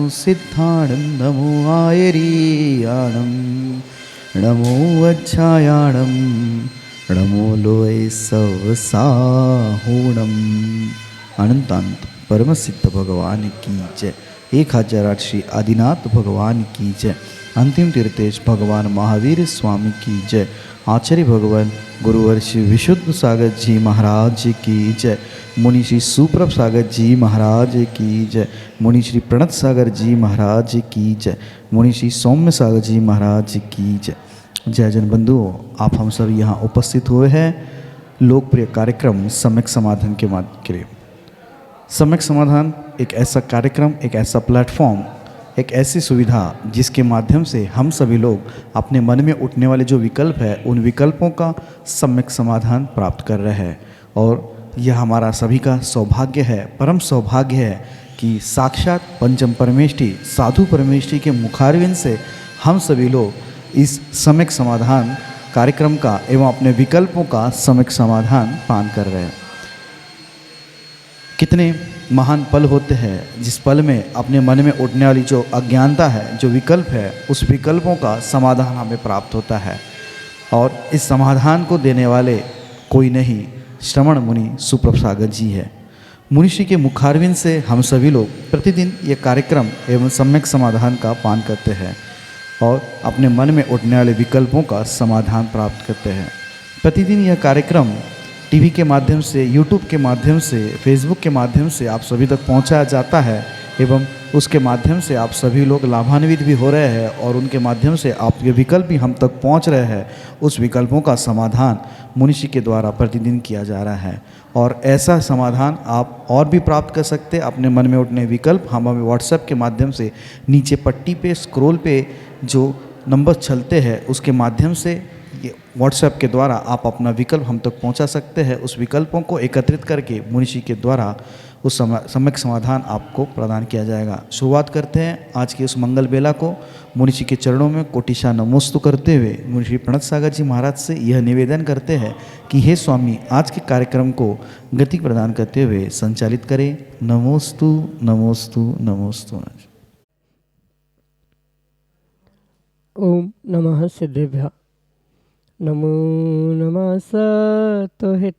सिद्धाणं नमो आयरीयाणं नमो वज्रायाणं नमो लोय सवसाहुणम। अनंतांत परम सिद्ध भगवान की जय। 1008 श्री आदिनाथ भगवान की जय। अंतिम तीर्थेश भगवान महावीर स्वामी की जय। आचार्य भगवान गुरुवर श्री विशुद्ध सागर जी महाराज की जय। मुनि श्री सुप्रभ सागर जी महाराज की जय। मुनि श्री प्रणत सागर जी महाराज की जय। मुनि श्री सौम्य सागर जी महाराज की जय। जय जन बंधुओं, आप हम सब यहाँ उपस्थित हुए हैं लोकप्रिय कार्यक्रम सम्यक समाधान के माध्यम के लिए। सम्यक समाधान एक ऐसा कार्यक्रम, एक ऐसा प्लेटफॉर्म, एक ऐसी सुविधा जिसके माध्यम से हम सभी लोग अपने मन में उठने वाले जो विकल्प है उन विकल्पों का सम्यक समाधान प्राप्त कर रहे हैं। और यह हमारा सभी का सौभाग्य है, परम सौभाग्य है कि साक्षात पंचम परमेष्ठी साधु परमेष्ठी के मुखारविंद से हम सभी लोग इस सम्यक समाधान कार्यक्रम का एवं अपने विकल्पों का सम्यक समाधान पान कर रहे हैं। कितने महान पल होते हैं जिस पल में अपने मन में उठने वाली जो अज्ञानता है, जो विकल्प है, उस विकल्पों का समाधान हमें प्राप्त होता है। और इस समाधान को देने वाले कोई नहीं, श्रवण मुनि सुप्रभ सागर जी है। मुनिषि के मुखारविंद से हम सभी लोग प्रतिदिन ये कार्यक्रम एवं सम्यक समाधान का पान करते हैं और अपने मन में उठने वाले विकल्पों का समाधान प्राप्त करते हैं। प्रतिदिन यह कार्यक्रम टीवी के माध्यम से, यूट्यूब के माध्यम से, फेसबुक के माध्यम से आप सभी तक पहुंचाया जाता है एवं उसके माध्यम से आप सभी लोग लाभान्वित भी हो रहे हैं और उनके माध्यम से आपके विकल्प भी हम तक पहुंच रहे हैं। उस विकल्पों का समाधान मुनिषि के द्वारा प्रतिदिन किया जा रहा है और ऐसा समाधान आप और भी प्राप्त कर सकते हैं। अपने मन में उठने विकल्प हम हमें व्हाट्सएप के माध्यम से नीचे पट्टी पे स्क्रॉल पे जो नंबर चलते हैं उसके माध्यम से ये व्हाट्सएप के द्वारा आप अपना विकल्प हम तक पहुंचा सकते हैं। उस विकल्पों को एकत्रित करके मुनिषि के द्वारा उस सम्यक समाधान आपको प्रदान किया जाएगा। शुरुआत करते हैं आज की उस मंगल बेला को मुनिषि के चरणों में कोटिशा नमोस्तु करते हुए मुनिषि प्रणत सागर जी महाराज से यह निवेदन करते हैं कि हे स्वामी, आज के कार्यक्रम को गति प्रदान करते हुए संचालित करें। नमोस्तु नमोस्तु नमोस्तु। ओम नमः सिद्धेभ्यः। नमो नमः सत्वहितंकराय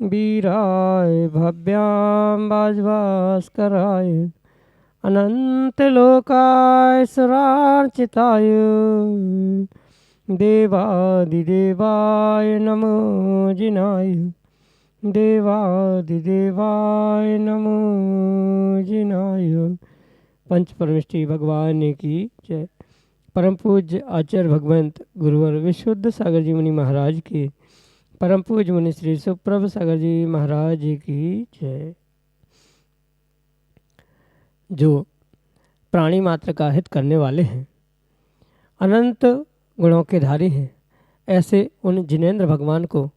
वीराय भव्यां भास्कराय अनंतलोकाय सुरार्चिताय देवादिदेवाय नमो जिनाय देवादिदेवाय नमो जिनाय। पंच परमेष्ठी भगवान की जय। परम पूज्य आचार्य भगवंत गुरुवर विशुद्ध सागर जी मुनि महाराज के, परम पूज्य मुनि श्री सुप्रभ सागर जी महाराज की जय। जो प्राणी मात्र का हित करने वाले हैं, अनंत गुणों के धारी हैं, ऐसे उन जिनेंद्र भगवान को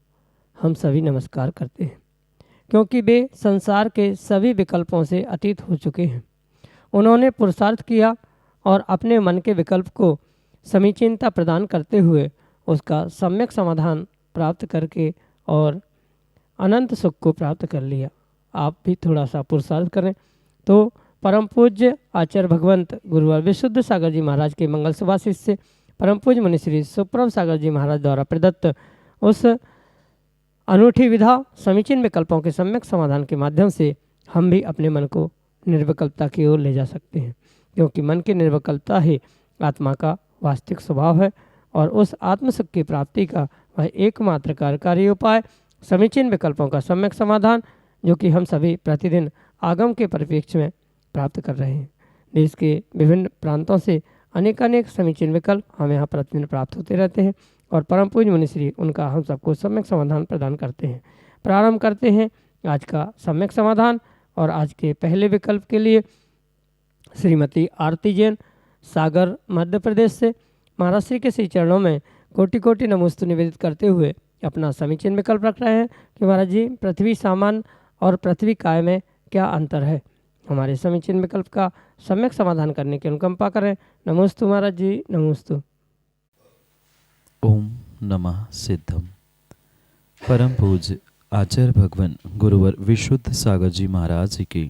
हम सभी नमस्कार करते हैं, क्योंकि वे संसार के सभी विकल्पों से अतीत हो चुके हैं। उन्होंने पुरुषार्थ किया और अपने मन के विकल्प को समीचीनता प्रदान करते हुए उसका सम्यक समाधान प्राप्त करके और अनंत सुख को प्राप्त कर लिया। आप भी थोड़ा सा पुरुषार्थ करें तो परम पूज्य आचार्य भगवंत गुरुवर विशुद्ध सागर जी महाराज के मंगल सुभाषित से परम पूज्य मुनि श्री सुप्रभ सागर जी महाराज द्वारा प्रदत्त उस अनूठी विधा समीचीन विकल्पों के सम्यक समाधान के माध्यम से हम भी अपने मन को निर्विकल्पता की ओर ले जा सकते हैं, क्योंकि मन की निर्विकल्पता ही आत्मा का वास्तविक स्वभाव है और उस आत्मसुख की प्राप्ति का वह एकमात्र कार्यकारी उपाय समीचीन विकल्पों का सम्यक समाधान, जो कि हम सभी प्रतिदिन आगम के परिप्रेक्ष्य में प्राप्त कर रहे हैं। देश के विभिन्न प्रांतों से अनेक समीचीन विकल्प हमें यहाँ प्रतिदिन प्राप्त होते रहते हैं और परम पूज्य मुनिश्री उनका हम सबको सम्यक समाधान प्रदान करते हैं। प्रारंभ करते हैं आज का सम्यक समाधान और आज के पहले विकल्प के लिए श्रीमती आरती जैन सागर मध्य प्रदेश से महाराज श्री के श्री चरणों में कोटि कोटि नमोस्तु निवेदित करते हुए अपना समीचीन विकल्प रख रहे हैं कि महाराज जी, पृथ्वी सामान और पृथ्वी काय में क्या अंतर है। हमारे समीचीन विकल्प का सम्यक समाधान करने की अनुकंपा करें। नमोस्तु महाराज जी, नमोस्तु। ओम नमः सिद्धम। परम पूज्य आचार्य भगवान गुरुवर विशुद्ध सागर जी महाराज की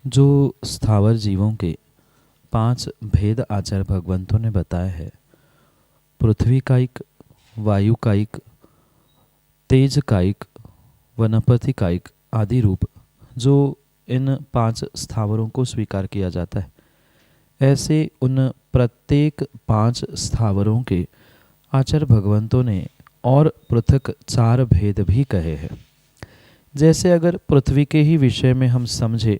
जो स्थावर जीवों के 5 भेद आचार्य भगवंतों ने बताया है, पृथ्वी कायिक, वायु कायिक, तेज कायिक, वनस्पति कायिक आदि रूप, जो इन 5 स्थावरों को स्वीकार किया जाता है, ऐसे उन प्रत्येक 5 स्थावरों के आचार्य भगवंतों ने और पृथक 4 भेद भी कहे हैं। जैसे अगर पृथ्वी के ही विषय में हम समझे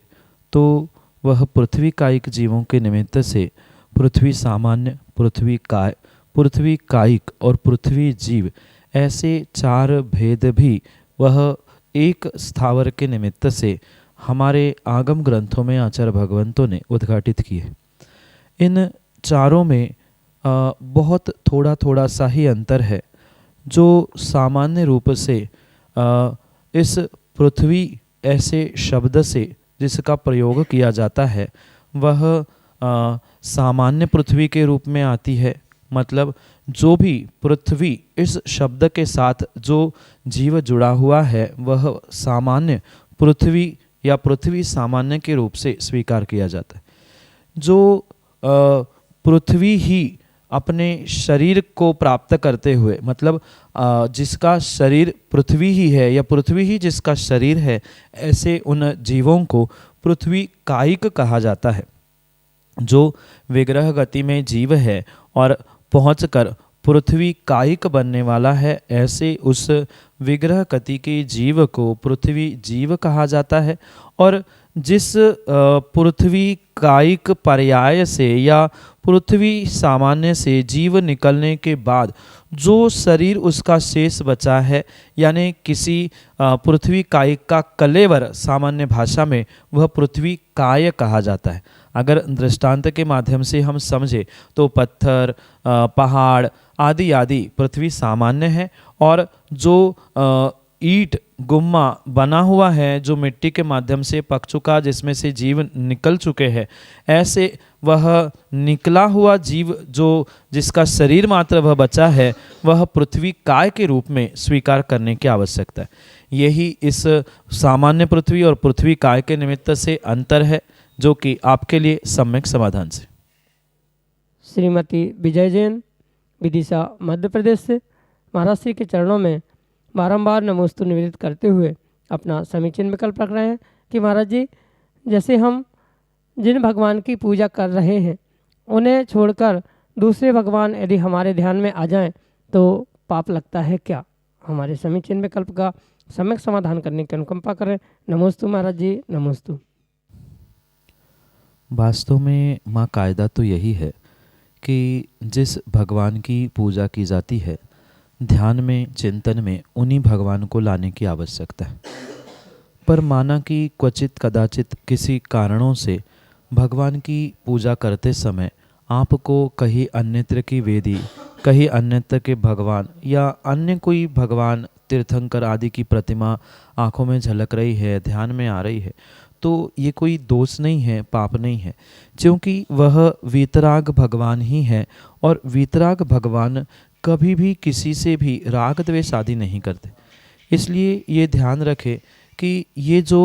तो वह पृथ्वी कायिक जीवों के निमित्त से पृथ्वी सामान्य, पृथ्वी काय, पृथ्वी कायिक और पृथ्वी जीव, ऐसे 4 भेद भी वह एक स्थावर के निमित्त से हमारे आगम ग्रंथों में आचार्य भगवंतों ने उद्घाटित किए। इन चारों में बहुत थोड़ा थोड़ा सा ही अंतर है। जो सामान्य रूप से इस पृथ्वी ऐसे शब्द से जिसका प्रयोग किया जाता है, वह सामान्य पृथ्वी के रूप में आती है। मतलब जो भी पृथ्वी इस शब्द के साथ जो जीव जुड़ा हुआ है, वह सामान्य पृथ्वी या पृथ्वी सामान्य के रूप से स्वीकार किया जाता है। जो पृथ्वी ही अपने शरीर को प्राप्त करते हुए, मतलब जिसका शरीर पृथ्वी ही है या पृथ्वी ही जिसका शरीर है, ऐसे उन जीवों को पृथ्वी कायिक कहा जाता है। जो विग्रह गति में जीव है और पहुंचकर पृथ्वी कायिक बनने वाला है, ऐसे उस विग्रह गति के जीव को पृथ्वी जीव कहा जाता है। और जिस पृथ्वी कायिक पर्याय से या पृथ्वी सामान्य से जीव निकलने के बाद जो शरीर उसका शेष बचा है, यानी किसी पृथ्वी कायिक का कलेवर सामान्य भाषा में, वह पृथ्वी काय कहा जाता है। अगर दृष्टांत के माध्यम से हम समझे तो पत्थर, पहाड़ आदि आदि पृथ्वी सामान्य है, और जो ईंट गुम्मा बना हुआ है, जो मिट्टी के माध्यम से पक चुका, जिसमें से जीव निकल चुके हैं, ऐसे वह निकला हुआ जीव जो जिसका शरीर मात्र वह बचा है, वह पृथ्वी काय के रूप में स्वीकार करने की आवश्यकता है। यही इस सामान्य पृथ्वी और पृथ्वी काय के निमित्त से अंतर है, जो कि आपके लिए सम्यक समाधान से। श्रीमती विजय जैन, विदिशा मध्य प्रदेश से, महाराज श्री के चरणों में बारंबार नमोस्तु निवेदित करते हुए अपना समीचीन विकल्प रख रहे हैं कि महाराज जी, जैसे हम जिन भगवान की पूजा कर रहे हैं, उन्हें छोड़कर दूसरे भगवान यदि हमारे ध्यान में आ जाएं तो पाप लगता है क्या? हमारे समीचीन विकल्प का सम्यक समाधान करने की अनुकंपा करें। नमोस्तु महाराज जी, नमोस्तु। वास्तव में माँ कायदा तो यही है कि जिस भगवान की पूजा की जाती है, ध्यान में, चिंतन में उन्हीं भगवान को लाने की आवश्यकता है। पर माना कि क्वचित कदाचित किसी कारणों से भगवान की पूजा करते समय आपको कहीं अन्यत्र की वेदी, कहीं अन्यत्र के भगवान या अन्य कोई भगवान, तीर्थंकर आदि की प्रतिमा आँखों में झलक रही है, ध्यान में आ रही है, तो ये कोई दोष नहीं है, पाप नहीं है, क्योंकि वह वीतराग भगवान ही है। और वीतराग भगवान कभी भी किसी से भी राग द्वेष आदि नहीं करते। इसलिए ये ध्यान रखें कि ये जो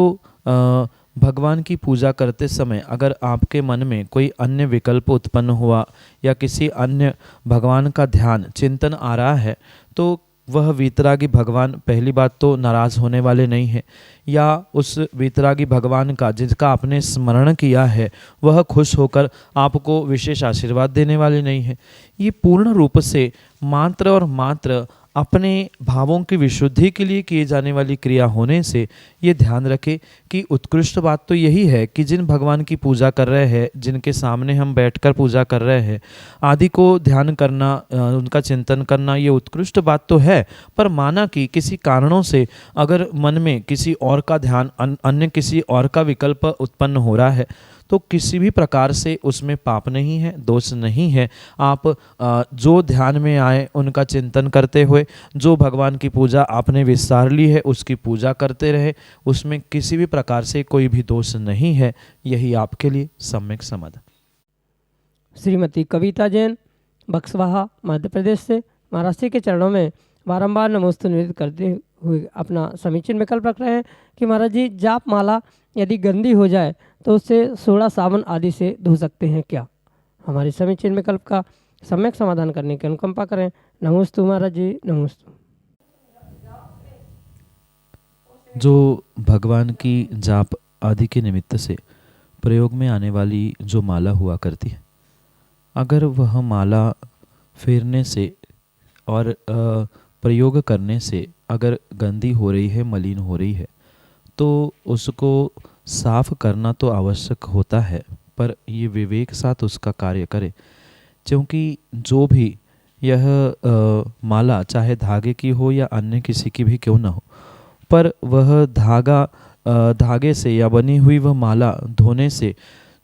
भगवान की पूजा करते समय अगर आपके मन में कोई अन्य विकल्प उत्पन्न हुआ या किसी अन्य भगवान का ध्यान, चिंतन आ रहा है, तो वह वीतरागी भगवान पहली बात तो नाराज़ होने वाले नहीं है, या उस वीतरागी भगवान का जिसका आपने स्मरण किया है, वह खुश होकर आपको विशेष आशीर्वाद देने वाले नहीं है। ये पूर्ण रूप से मात्र और मात्र अपने भावों की विशुद्धि के लिए किए जाने वाली क्रिया होने से ये ध्यान रखें कि उत्कृष्ट बात तो यही है कि जिन भगवान की पूजा कर रहे हैं, जिनके सामने हम बैठकर पूजा कर रहे हैं, आदि को ध्यान करना, उनका चिंतन करना, ये उत्कृष्ट बात तो है। पर माना कि किसी कारणों से अगर मन में किसी और का ध्यान, अन्य किसी और का विकल्प उत्पन्न हो रहा है, तो किसी भी प्रकार से उसमें पाप नहीं है, दोष नहीं है। आप जो ध्यान में आए उनका चिंतन करते हुए जो भगवान की पूजा आपने विस्तार ली है उसकी पूजा करते रहे, उसमें किसी भी प्रकार से कोई भी दोष नहीं है। यही आपके लिए सम्यक समाधान। श्रीमती कविता जैन, बक्सवाहा मध्य प्रदेश से, महाराष्ट्र के चरणों में बारंबार नमोस्तु निवेदित करते हुए अपना समीचीन विकल्प रख रहे हैं कि महाराज जी, जाप माला यदि गंदी हो जाए तो उससे सोडा साबुन आदि से धो सकते हैं क्या? हमारे समीचीन विकल्प का सम्यक समाधान करने की अनुकंपा करें। नमोस्तु महाराज जी, नमोस्तु। जो भगवान की जाप आदि के निमित्त से प्रयोग में आने वाली जो माला हुआ करती है, अगर वह माला फेरने से और प्रयोग करने से अगर गंदी हो रही है, मलिन हो रही है, तो उसको साफ करना तो आवश्यक होता है, पर ये विवेक साथ उसका कार्य करे। क्योंकि जो भी यह माला चाहे धागे की हो या अन्य किसी की भी क्यों ना हो, पर वह धागे से या बनी हुई वह माला धोने से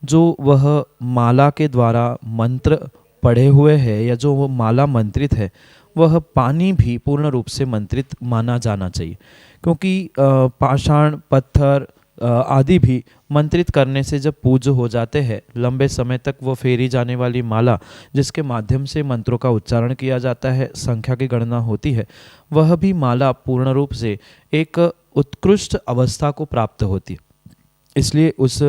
जो वह माला के द्वारा मंत्र पढ़े हुए है या जो वह माला मंत्रित है, वह पानी भी पूर्ण रूप से मंत्रित माना जाना चाहिए। क्योंकि पाषाण पत्थर आदि भी मंत्रित करने से जब पूज्य हो जाते हैं, लंबे समय तक वो फेरी जाने वाली माला जिसके माध्यम से मंत्रों का उच्चारण किया जाता है, संख्या की गणना होती है, वह भी माला पूर्ण रूप से एक उत्कृष्ट अवस्था को प्राप्त होती है। इसलिए उस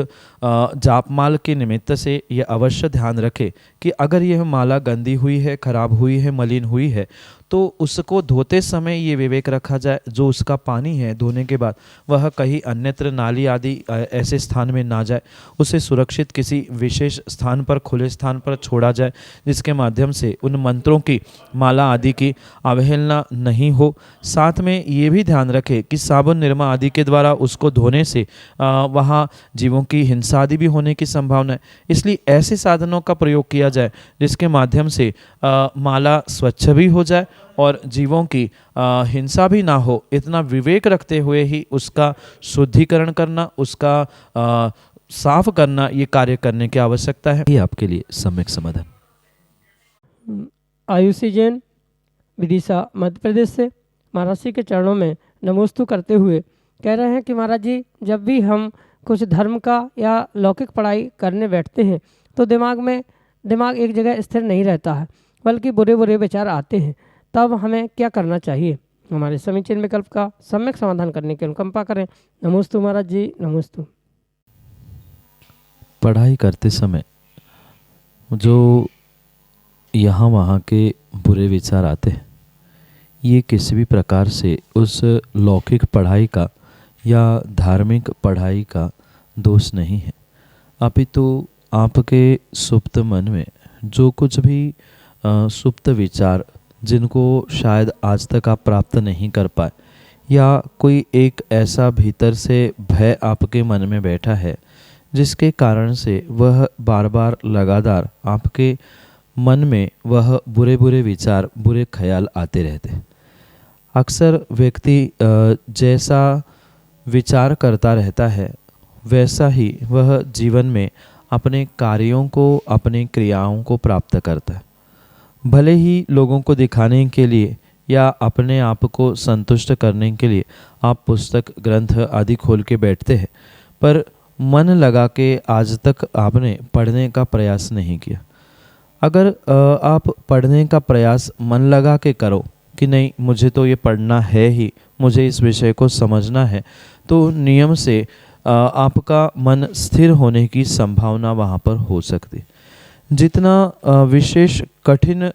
जापमाल के निमित्त से यह अवश्य ध्यान रखे कि अगर यह माला गंदी हुई है, खराब हुई है, मलिन हुई है, तो उसको धोते समय ये विवेक रखा जाए, जो उसका पानी है धोने के बाद वह कहीं अन्यत्र नाली आदि ऐसे स्थान में ना जाए, उसे सुरक्षित किसी विशेष स्थान पर, खुले स्थान पर छोड़ा जाए, जिसके माध्यम से उन मंत्रों की माला आदि की अवहेलना नहीं हो। साथ में ये भी ध्यान रखे कि साबुन निरमा आदि के द्वारा उसको धोने से वहाँ जीवों की हिंसा आदि भी होने की संभावना है। इसलिए ऐसे साधनों का प्रयोग किया जाए जिसके माध्यम से माला स्वच्छ भी हो जाए और जीवों की हिंसा भी ना हो। इतना विवेक रखते हुए ही उसका शुद्धिकरण करना, उसका साफ करना, ये कार्य करने की आवश्यकता है। ये आपके लिए सम्यक समाधान। आयुषी जैन विदिशा मध्य प्रदेश से महाराज जी के चरणों में नमोस्तु करते हुए कह रहे हैं कि महाराज जी, जब भी हम कुछ धर्म का या लौकिक पढ़ाई करने बैठते हैं तो दिमाग एक जगह स्थिर नहीं रहता है, बल्कि बुरे बुरे विचार आते हैं। तब हमें क्या करना चाहिए? हमारे समीचीन विकल्प का सम्यक समाधान करने की अनुकंपा करें। नमोस्तु महाराज जी, नमोस्तु। पढ़ाई करते समय जो यहाँ वहाँ के बुरे विचार आते हैं, ये किसी भी प्रकार से उस लौकिक पढ़ाई का या धार्मिक पढ़ाई का दोष नहीं है, अपितु आपके सुप्त मन में जो कुछ भी सुप्त विचार जिनको शायद आज तक आप प्राप्त नहीं कर पाए, या कोई एक ऐसा भीतर से भय आपके मन में बैठा है जिसके कारण से वह बार बार लगातार आपके मन में वह बुरे बुरे विचार, बुरे ख्याल आते रहते हैं। अक्सर व्यक्ति जैसा विचार करता रहता है, वैसा ही वह जीवन में अपने कार्यों को, अपनी क्रियाओं को प्राप्त करता है। भले ही लोगों को दिखाने के लिए या अपने आप को संतुष्ट करने के लिए आप पुस्तक, ग्रंथ आदि खोल के बैठते हैं, पर मन लगा के आज तक आपने पढ़ने का प्रयास नहीं किया। अगर आप पढ़ने का प्रयास मन लगा के करो कि नहीं, मुझे तो ये पढ़ना है ही, मुझे इस विषय को समझना है, तो नियम से आपका मन स्थिर होने की संभावना वहाँ पर हो सकती है। जितना विशेष कठिन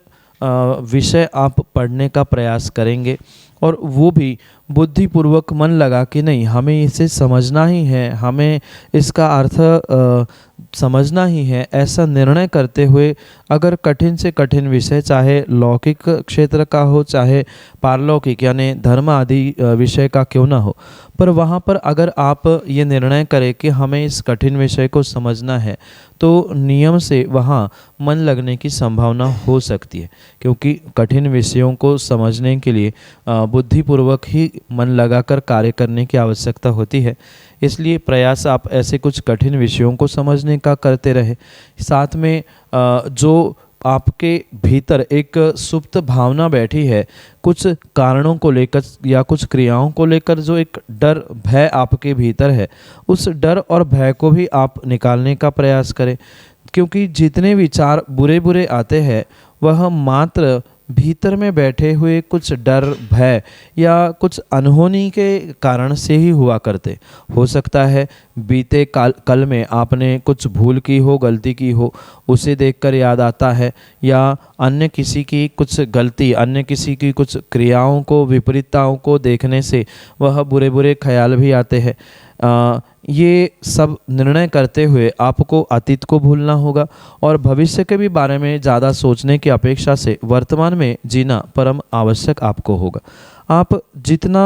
विषय आप पढ़ने का प्रयास करेंगे और वो भी बुद्धिपूर्वक मन लगा कि नहीं, हमें इसे समझना ही है, हमें इसका अर्थ समझना ही है, ऐसा निर्णय करते हुए अगर कठिन से कठिन विषय, चाहे लौकिक क्षेत्र का हो चाहे पारलौकिक यानी धर्म आदि विषय का क्यों ना हो, पर वहाँ पर अगर आप ये निर्णय करें कि हमें इस कठिन विषय को समझना है, तो नियम से वहाँ मन लगने की संभावना हो सकती है। क्योंकि कठिन विषयों को समझने के लिए बुद्धिपूर्वक ही मन लगाकर कार्य करने की आवश्यकता होती है। इसलिए प्रयास आप ऐसे कुछ कठिन विषयों को समझने का करते रहे। साथ में जो आपके भीतर एक सुप्त भावना बैठी है, कुछ कारणों को लेकर या कुछ क्रियाओं को लेकर जो एक डर, भय आपके भीतर है, उस डर और भय को भी आप निकालने का प्रयास करें। क्योंकि जितने विचार बुरे बुरे आते हैं वह मात्र भीतर में बैठे हुए कुछ डर, भय या कुछ अनहोनी के कारण से ही हुआ करते। हो सकता है बीते कल में आपने कुछ भूल की हो, गलती की हो, उसे देखकर याद आता है, या अन्य किसी की कुछ गलती, अन्य किसी की कुछ क्रियाओं को, विपरीतताओं को देखने से वह बुरे बुरे ख्याल भी आते हैं। ये सब निर्णय करते हुए आपको अतीत को भूलना होगा और भविष्य के भी बारे में ज़्यादा सोचने की अपेक्षा से वर्तमान में जीना परम आवश्यक आपको होगा। आप जितना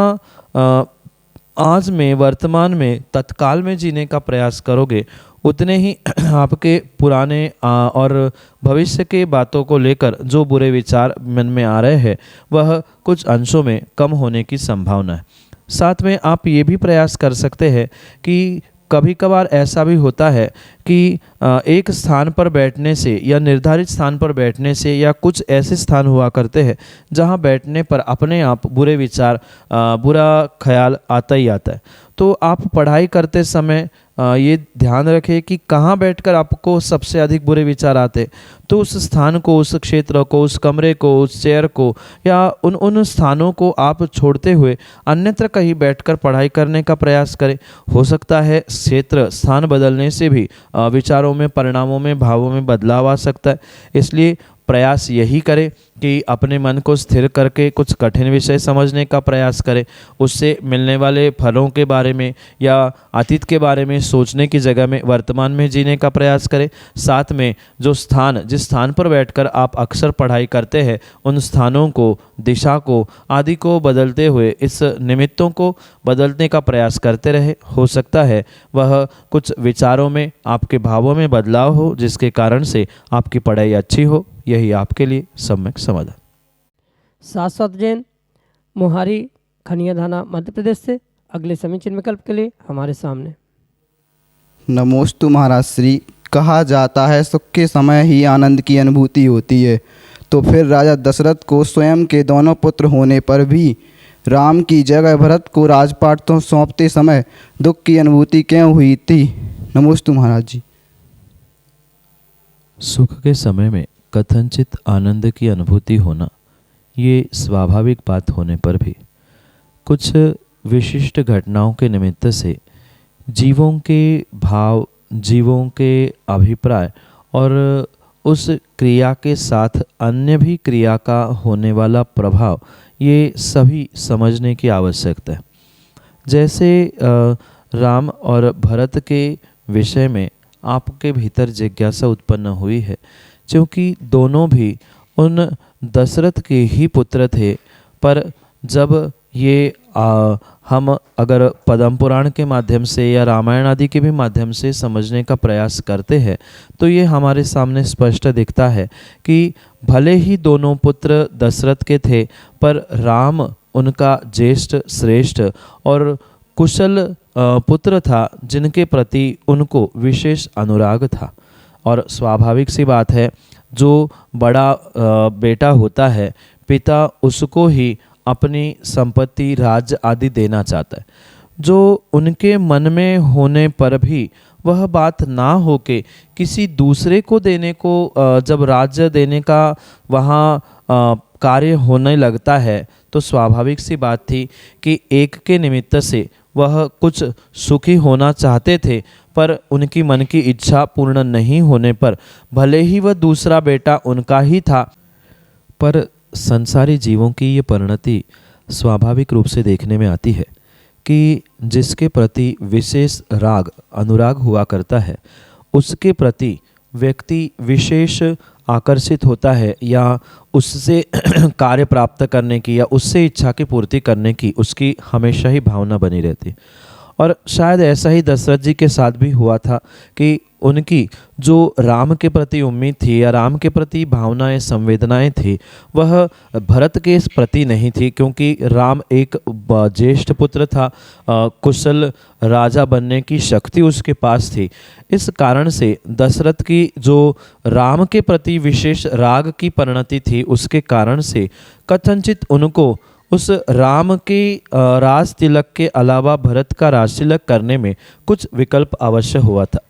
आज में, वर्तमान में, तत्काल में जीने का प्रयास करोगे, उतने ही आपके पुराने और भविष्य के बातों को लेकर जो बुरे विचार मन में आ रहे हैं वह कुछ अंशों में कम होने की संभावना है। साथ में आप ये भी प्रयास कर सकते हैं कि कभी कभार ऐसा भी होता है कि एक स्थान पर बैठने से या निर्धारित स्थान पर बैठने से, या कुछ ऐसे स्थान हुआ करते हैं जहां बैठने पर अपने आप बुरे विचार, बुरा ख्याल आता ही आता है। तो आप पढ़ाई करते समय ये ध्यान रखें कि कहाँ बैठकर आपको सबसे अधिक बुरे विचार आते, तो उस स्थान को, उस क्षेत्र को, उस कमरे को, उस चेयर को या उन स्थानों को आप छोड़ते हुए अन्यत्र कहीं बैठकर पढ़ाई करने का प्रयास करें। हो सकता है क्षेत्र, स्थान बदलने से भी विचारों में, परिणामों में, भावों में बदलाव आ सकता है। इसलिए प्रयास यही करें कि अपने मन को स्थिर करके कुछ कठिन विषय समझने का प्रयास करें। उससे मिलने वाले फलों के बारे में या अतीत के बारे में सोचने की जगह में वर्तमान में जीने का प्रयास करें। साथ में जो स्थान, जिस स्थान पर बैठकर आप अक्सर पढ़ाई करते हैं, उन स्थानों को, दिशा को, आदि को बदलते हुए इस निमित्तों को बदलने का प्रयास करते रहे। हो सकता है वह कुछ विचारों में, आपके भावों में बदलाव हो, जिसके कारण से आपकी पढ़ाई अच्छी हो। यही आपके लिए सम्यक समाधान। शाश्वत जैन, मोहारी, खनिया थाना, मध्य प्रदेश से अगले समीचीन विकल्प के लिए हमारे सामने। नमोस्तु महाराज श्री। कहा जाता है सुख के समय ही आनंद की अनुभूति होती है, तो फिर राजा दशरथ को स्वयं के दोनों पुत्र होने पर भी राम की जगह भरत को राजपाट तो सौंपते समय दुख की अनुभूति क्यों हुई थी? नमोस्तु महाराज जी। सुख के समय में कथनचित आनंद की अनुभूति होना ये स्वाभाविक बात होने पर भी कुछ विशिष्ट घटनाओं के निमित्त से जीवों के भाव, जीवों के अभिप्राय और उस क्रिया के साथ अन्य भी क्रिया का होने वाला प्रभाव, ये सभी समझने की आवश्यकता है। जैसे राम और भरत के विषय में आपके भीतर जिज्ञासा उत्पन्न हुई है, क्योंकि दोनों भी उन दशरथ के ही पुत्र थे। पर जब ये हम अगर पद्म पुराण के माध्यम से या रामायण आदि के भी माध्यम से समझने का प्रयास करते हैं, तो ये हमारे सामने स्पष्ट दिखता है कि भले ही दोनों पुत्र दशरथ के थे, पर राम उनका ज्येष्ठ, श्रेष्ठ और कुशल पुत्र था, जिनके प्रति उनको विशेष अनुराग था। और स्वाभाविक सी बात है, जो बड़ा बेटा होता है, पिता उसको ही अपनी संपत्ति, राज्य आदि देना चाहता है। जो उनके मन में होने पर भी वह बात ना हो के किसी दूसरे को देने को, जब राज्य देने का वहाँ कार्य होने लगता है, तो स्वाभाविक सी बात थी कि एक के निमित्त से वह कुछ सुखी होना चाहते थे, पर उनकी मन की इच्छा पूर्ण नहीं होने पर भले ही वह दूसरा बेटा उनका ही था, पर संसारी जीवों की ये परिणति स्वाभाविक रूप से देखने में आती है कि जिसके प्रति विशेष राग, अनुराग हुआ करता है, उसके प्रति व्यक्ति विशेष आकर्षित होता है, या उससे कार्य प्राप्त करने की या उससे इच्छा की पूर्ति करने की उसकी हमेशा ही भावना बनी रहती। और शायद ऐसा ही दशरथ जी के साथ भी हुआ था कि उनकी जो राम के प्रति उम्मीद थी या राम के प्रति भावनाएं, संवेदनाएं थी, वह भरत के प्रति नहीं थी, क्योंकि राम एक ज्येष्ठ पुत्र था, कुशल राजा बनने की शक्ति उसके पास थी। इस कारण से दशरथ की जो राम के प्रति विशेष राग की परिणति थी, उसके कारण से कथनचित उनको उस राम के राज तिलक के अलावा भरत का राज तिलक करने में कुछ विकल्प अवश्य हुआ था।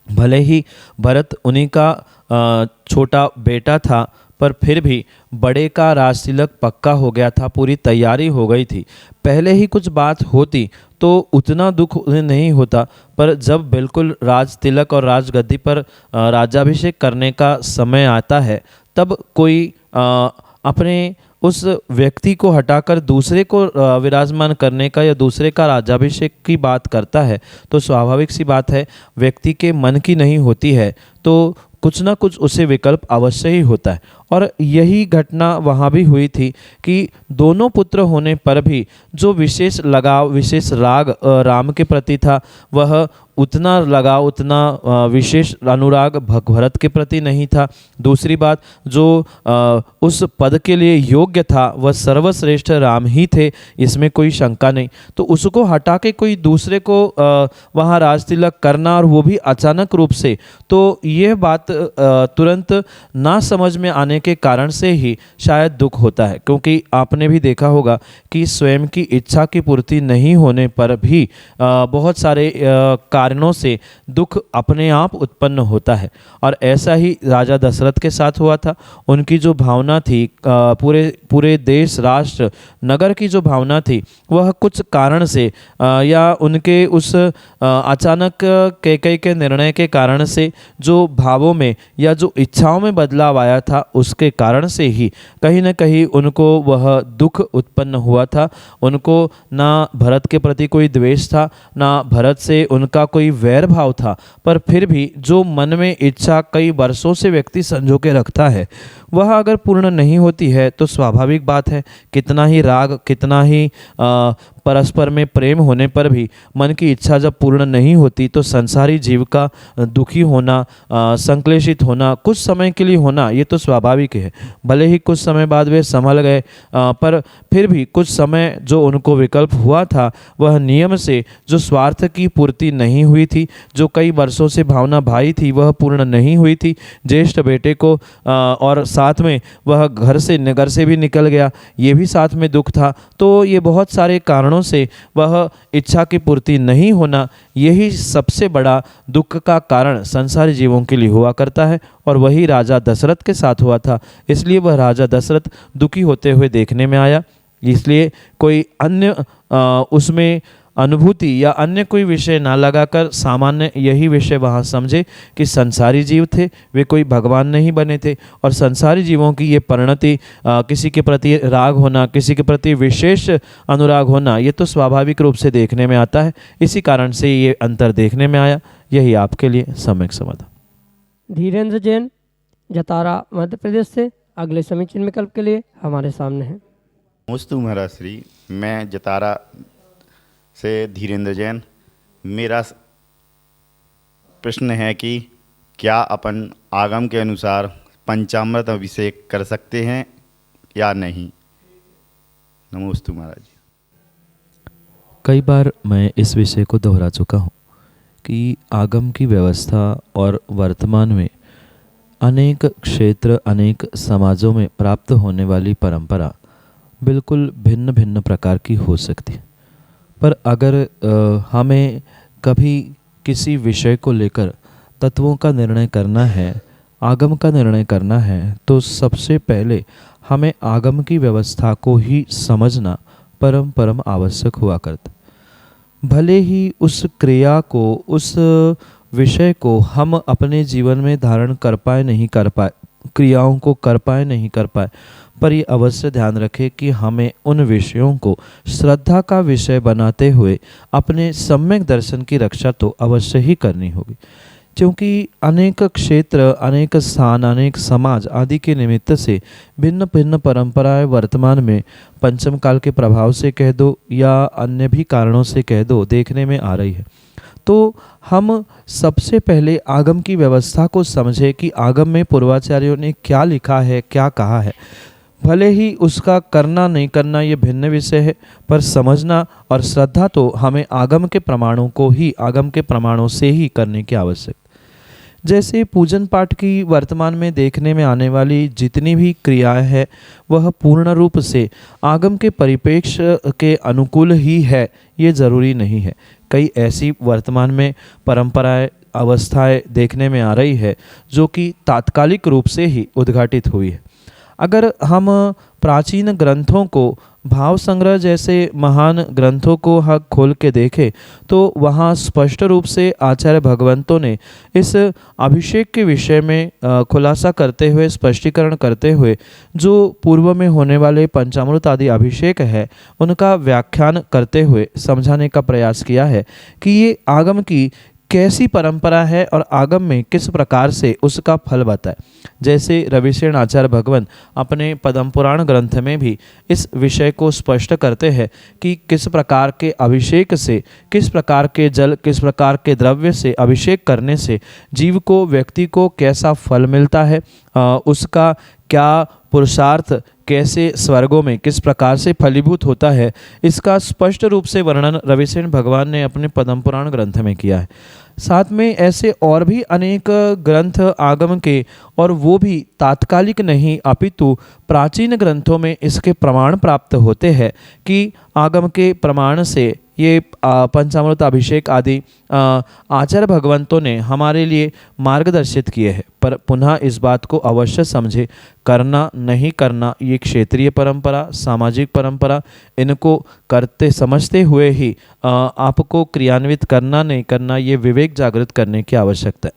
भले ही भरत उन्हीं का छोटा बेटा था, पर फिर भी बड़े का राज तिलक पक्का हो गया था, पूरी तैयारी हो गई थी। पहले ही कुछ बात होती तो उतना दुख उन्हें नहीं होता, पर जब बिल्कुल राज तिलक और राजगद्दी पर राज्याभिषेक करने का समय आता है, तब कोई अपने उस व्यक्ति को हटाकर दूसरे को विराजमान करने का या दूसरे का राज्याभिषेक की बात करता है, तो स्वाभाविक सी बात है, व्यक्ति के मन की नहीं होती है, तो कुछ ना कुछ उसे विकल्प अवश्य ही होता है। और यही घटना वहाँ भी हुई थी कि दोनों पुत्र होने पर भी जो विशेष लगाव, विशेष राग राम के प्रति था, वह उतना लगाव, उतना विशेष अनुराग भरत के प्रति नहीं था। दूसरी बात, जो उस पद के लिए योग्य था वह सर्वश्रेष्ठ राम ही थे, इसमें कोई शंका नहीं। तो उसको हटा के कोई दूसरे को वहाँ राज तिलक करना, और वो भी अचानक रूप से, तो ये बात तुरंत ना समझ में आने के कारण से ही शायद दुख होता है। क्योंकि आपने भी देखा होगा कि स्वयं की इच्छा की पूर्ति नहीं होने पर भी बहुत सारे कारणों से दुख अपने आप उत्पन्न होता है। और ऐसा ही राजा दशरथ के साथ हुआ था। उनकी जो भावना थी, पूरे देश, राष्ट्र, नगर की जो भावना थी, वह कुछ कारण से या उनके उस अचानक कैकेयी के निर्णय के कारण से जो भावों में या जो इच्छाओं में बदलाव आया था, उसके कारण से ही कहीं न कहीं उनको वह दुख उत्पन्न हुआ था। उनको ना भरत के प्रति कोई द्वेष था, ना भरत से उनका कोई वैर भाव था, पर फिर भी जो मन में इच्छा कई वर्षों से व्यक्ति संजो के रखता है, वह अगर पूर्ण नहीं होती है तो स्वाभाविक बात है, कितना ही राग, कितना ही परस्पर में प्रेम होने पर भी मन की इच्छा जब पूर्ण नहीं होती, तो संसारी जीव का दुखी होना, संक्लेशित होना, कुछ समय के लिए होना, ये तो स्वाभाविक है। भले ही कुछ समय बाद वे संभल गए, पर फिर भी कुछ समय जो उनको विकल्प हुआ था, वह नियम से जो स्वार्थ की पूर्ति नहीं हुई थी, जो कई वर्षों से भावना भाई थी, वह पूर्ण नहीं हुई थी। ज्येष्ठ बेटे को और साथ में वह घर से, नगर से भी निकल गया, ये भी साथ में दुख था। तो ये बहुत सारे कारणों से वह इच्छा की पूर्ति नहीं होना, यही सबसे बड़ा दुख का कारण संसारी जीवों के लिए हुआ करता है। और वही राजा दशरथ के साथ हुआ था, इसलिए वह राजा दशरथ दुखी होते हुए देखने में आया। इसलिए कोई अन्य उसमें अनुभूति या अन्य कोई विषय ना लगाकर सामान्य यही विषय वहाँ समझे कि संसारी जीव थे, वे कोई भगवान नहीं बने थे। और संसारी जीवों की ये परिणति, किसी के प्रति राग होना, किसी के प्रति विशेष अनुराग होना, ये तो स्वाभाविक रूप से देखने में आता है। इसी कारण से ये अंतर देखने में आया। यही आपके लिए सम्यक समाधान। धीरेन्द्र जैन, जतारा, मध्य प्रदेश से अगले समीचीन विकल्प के लिए हमारे सामने हैं। नमस्ते महाराज श्री, मैं जतारा से धीरेन्द्र जैन। मेरा प्रश्न है कि क्या अपन आगम के अनुसार पंचामृत अभिषेक कर सकते हैं या नहीं? नमस्ते महाराज। कई बार मैं इस विषय को दोहरा चुका हूँ कि आगम की व्यवस्था और वर्तमान में अनेक क्षेत्र, अनेक समाजों में प्राप्त होने वाली परंपरा बिल्कुल भिन्न भिन्न प्रकार की हो सकती है। पर अगर हमें कभी किसी विषय को लेकर तत्वों का निर्णय करना है, आगम का निर्णय करना है, तो सबसे पहले हमें आगम की व्यवस्था को ही समझना परम आवश्यक हुआ करता। भले ही उस क्रिया को, उस विषय को हम अपने जीवन में धारण कर पाए नहीं कर पाए, क्रियाओं को कर पाए नहीं कर पाए, पर ये अवश्य ध्यान रखें कि हमें उन विषयों को श्रद्धा का विषय बनाते हुए अपने सम्यक दर्शन की रक्षा तो अवश्य ही करनी होगी। क्योंकि अनेक क्षेत्र, अनेक स्थान, अनेक समाज आदि के निमित्त से भिन्न भिन्न परंपराएं वर्तमान में पंचम काल के प्रभाव से कह दो या अन्य भी कारणों से कह दो देखने में आ रही है। तो हम सबसे पहले आगम की व्यवस्था को समझें कि आगम में पूर्वाचार्यों ने क्या लिखा है, क्या कहा है। भले ही उसका करना नहीं करना ये भिन्न विषय है, पर समझना और श्रद्धा तो हमें आगम के प्रमाणों को ही, आगम के प्रमाणों से ही करने की आवश्यकता। जैसे पूजन पाठ की वर्तमान में देखने में आने वाली जितनी भी क्रियाएं हैं, वह पूर्ण रूप से आगम के परिप्रेक्ष्य के अनुकूल ही है, ये ज़रूरी नहीं है। कई ऐसी वर्तमान में परंपराएं, अवस्थाएं देखने में आ रही है जो कि तात्कालिक रूप से ही उद्घाटित हुई है। अगर हम प्राचीन ग्रंथों को, भाव संग्रह जैसे महान ग्रंथों को हक खोल के देखें तो वहाँ स्पष्ट रूप से आचार्य भगवंतों ने इस अभिषेक के विषय में खुलासा करते हुए, स्पष्टीकरण करते हुए जो पूर्व में होने वाले पंचामृत आदि अभिषेक है उनका व्याख्यान करते हुए समझाने का प्रयास किया है कि ये आगम की कैसी परंपरा है और आगम में किस प्रकार से उसका फल बताए। जैसे रविशेन आचार्य भगवंत अपने पद्म पुराण ग्रंथ में भी इस विषय को स्पष्ट करते हैं कि किस प्रकार के अभिषेक से, किस प्रकार के जल, किस प्रकार के द्रव्य से अभिषेक करने से जीव को, व्यक्ति को कैसा फल मिलता है, उसका क्या पुरुषार्थ कैसे स्वर्गों में किस प्रकार से फलीभूत होता है, इसका स्पष्ट रूप से वर्णन रविशेन भगवान ने अपने पद्म पुराण ग्रंथ में किया है। साथ में ऐसे और भी अनेक ग्रंथ आगम के, और वो भी तात्कालिक नहीं अपितु प्राचीन ग्रंथों में इसके प्रमाण प्राप्त होते हैं कि आगम के प्रमाण से ये पंचामृत अभिषेक आदि आचार्य भगवंतों ने हमारे लिए मार्गदर्शित किए हैं। पर पुनः इस बात को अवश्य समझे, करना नहीं करना ये क्षेत्रीय परंपरा, सामाजिक परंपरा, इनको करते समझते हुए ही आपको क्रियान्वित करना नहीं करना ये विवेक जागृत करने की आवश्यकता है।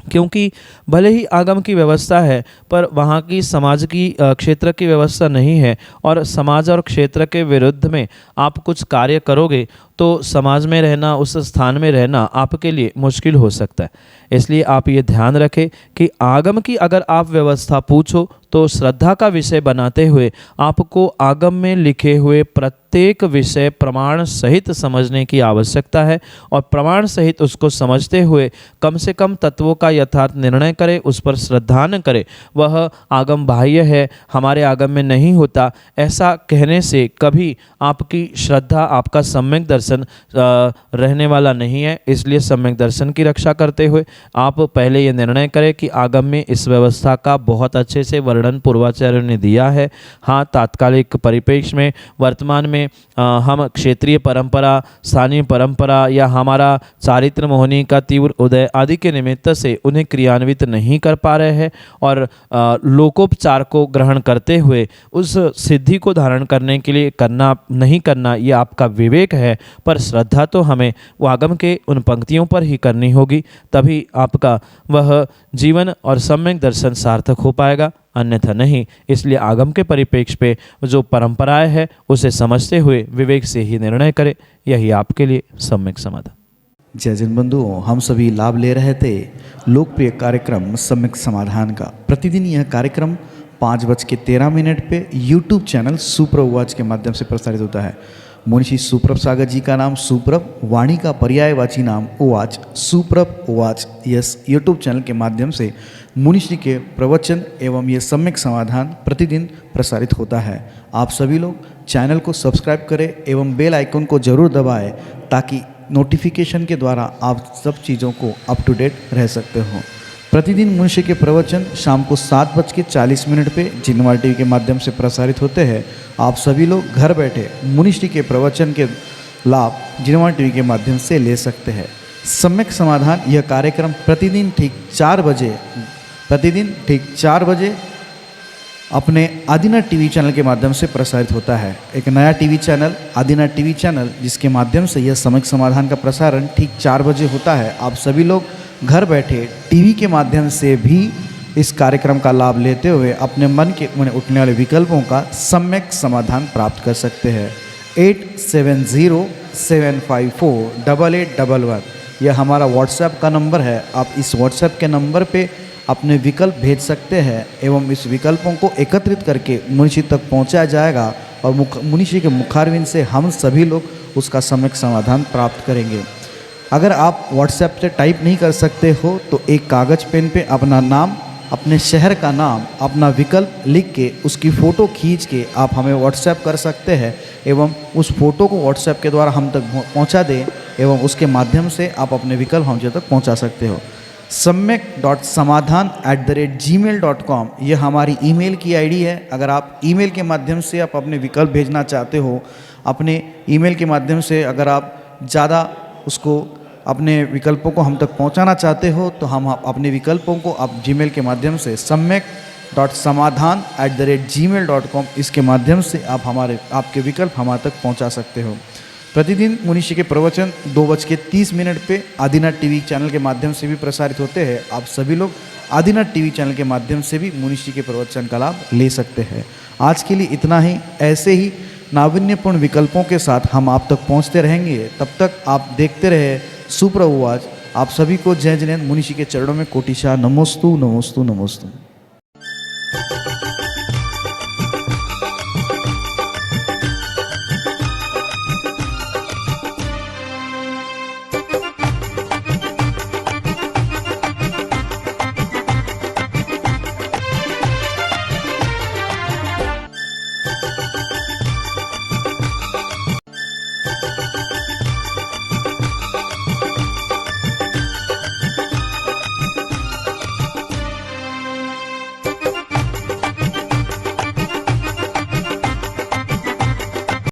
क्योंकि भले ही आगम की व्यवस्था है पर वहाँ की समाज की, क्षेत्र की व्यवस्था नहीं है, और समाज और क्षेत्र के विरुद्ध में आप कुछ कार्य करोगे तो समाज में रहना, उस स्थान में रहना आपके लिए मुश्किल हो सकता है। इसलिए आप ये ध्यान रखें कि आगम की अगर आप व्यवस्था पूछो तो श्रद्धा का विषय बनाते हुए आपको आगम में लिखे हुए प्रत्येक विषय प्रमाण सहित समझने की आवश्यकता है, और प्रमाण सहित उसको समझते हुए कम से कम तत्वों का यथार्थ निर्णय करें, उस पर श्रद्धा न करें। वह आगम बाह्य है, हमारे आगम में नहीं होता, ऐसा कहने से कभी आपकी श्रद्धा, आपका सम्यक दर्शन रहने वाला नहीं है। इसलिए सम्यक दर्शन की रक्षा करते हुए आप पहले ये निर्णय करें कि आगम में इस व्यवस्था का बहुत अच्छे से वर्णन पूर्वाचार्यों ने दिया है। हाँ, तात्कालिक परिप्रेक्ष्य में, वर्तमान में हम क्षेत्रीय परंपरा, स्थानीय परंपरा या हमारा चारित्र मोहनी का तीव्र उदय आदि के निमित्त से उन्हें क्रियान्वित नहीं कर पा रहे हैं, और लोकोपचार को ग्रहण करते हुए उस सिद्धि को धारण करने के लिए करना नहीं करना ये आपका विवेक है। पर श्रद्धा तो हमें आगम के उन पंक्तियों पर ही करनी होगी, तभी आपका वह जीवन और सम्यक दर्शन सार्थक हो पाएगा, अन्यथा नहीं। इसलिए आगम के परिप्रेक्ष्य पे जो परंपराएं है उसे समझते हुए विवेक से ही निर्णय करें, यही आपके लिए सम्यक समाधान। जय जन बंधुओं, हम सभी लाभ ले रहे थे लोकप्रिय कार्यक्रम सम्यक समाधान का। प्रतिदिन यह कार्यक्रम 5:13 पे यूट्यूब चैनल सुप्रभ उवाच के माध्यम से प्रसारित होता है। मुनिषी सुप्रभ सागर जी का नाम सुप्रभ, वाणी का पर्यायवाची नाम उवाच, सुप्रभ उवाच, यस यूट्यूब चैनल के माध्यम से मुनिषी के प्रवचन एवं ये सम्यक समाधान प्रतिदिन प्रसारित होता है। आप सभी लोग चैनल को सब्सक्राइब करें एवं बेल आइकन को जरूर दबाएं ताकि नोटिफिकेशन के द्वारा आप सब चीज़ों को अप टू डेट रह सकते हो। प्रतिदिन मुनिषी के प्रवचन शाम को 7:40 पे जिनवार टीवी के माध्यम से प्रसारित होते हैं। आप सभी लोग घर बैठे मुनिषी के प्रवचन के लाभ जिनवार टीवी के माध्यम से ले सकते हैं। सम्यक समाधान यह कार्यक्रम प्रतिदिन ठीक 4 बजे अपने आदिना टीवी चैनल के माध्यम से प्रसारित होता है। एक नया टीवी चैनल आदिना टीवी चैनल, जिसके माध्यम से यह सम्यक समाधान का प्रसारण ठीक 4 बजे होता है। आप सभी लोग घर बैठे टीवी के माध्यम से भी इस कार्यक्रम का लाभ लेते हुए अपने मन के उठने वाले विकल्पों का सम्यक समाधान प्राप्त कर सकते हैं। 8707548811 यह हमारा व्हाट्सएप का नंबर है। आप इस व्हाट्सएप के नंबर पे अपने विकल्प भेज सकते हैं एवं इस विकल्पों को एकत्रित करके मुनिषी तक पहुंचाया जाएगा, और मुनिषी के मुखारविंद से हम सभी लोग उसका सम्यक समाधान प्राप्त करेंगे। अगर आप व्हाट्सएप से टाइप नहीं कर सकते हो तो एक कागज़ पेन पे अपना नाम, अपने शहर का नाम, अपना विकल्प लिख के उसकी फ़ोटो खींच के आप हमें व्हाट्सएप कर सकते हैं, एवं उस फ़ोटो को व्हाट्सएप के द्वारा हम तक पहुंचा दें एवं उसके माध्यम से आप अपने विकल्प हम तक पहुंचा सकते हो। samyak.samadhan@gmail.com यह हमारी ईमेल की आईडी है। अगर आप ईमेल के माध्यम से आप अपने विकल्प भेजना चाहते हो, अपने ईमेल के माध्यम से अगर आप ज़्यादा उसको अपने विकल्पों को हम तक पहुंचाना चाहते हो, तो हम अपने विकल्पों को आप जीमेल के माध्यम से samadhan@gmail.com इसके माध्यम से आप आपके विकल्प हमारे तक पहुंचा सकते हो। प्रतिदिन मुनीषी के प्रवचन 2:30 पे आदिनाथ टीवी चैनल के माध्यम से भी प्रसारित होते हैं। आप सभी लोग आदिनाथ टीवी चैनल के माध्यम से भी मुनीषी के प्रवचन का लाभ ले सकते हैं। आज के लिए इतना ही। ऐसे ही नाविन्यपूर्ण विकल्पों के साथ हम आप तक पहुंचते रहेंगे। तब तक आप देखते रहे सुप्रभुवाच। आप सभी को जय जिनेंद्र मुनीषी के चरणों में कोटिशा नमोस्तु नमोस्तु नमोस्तु।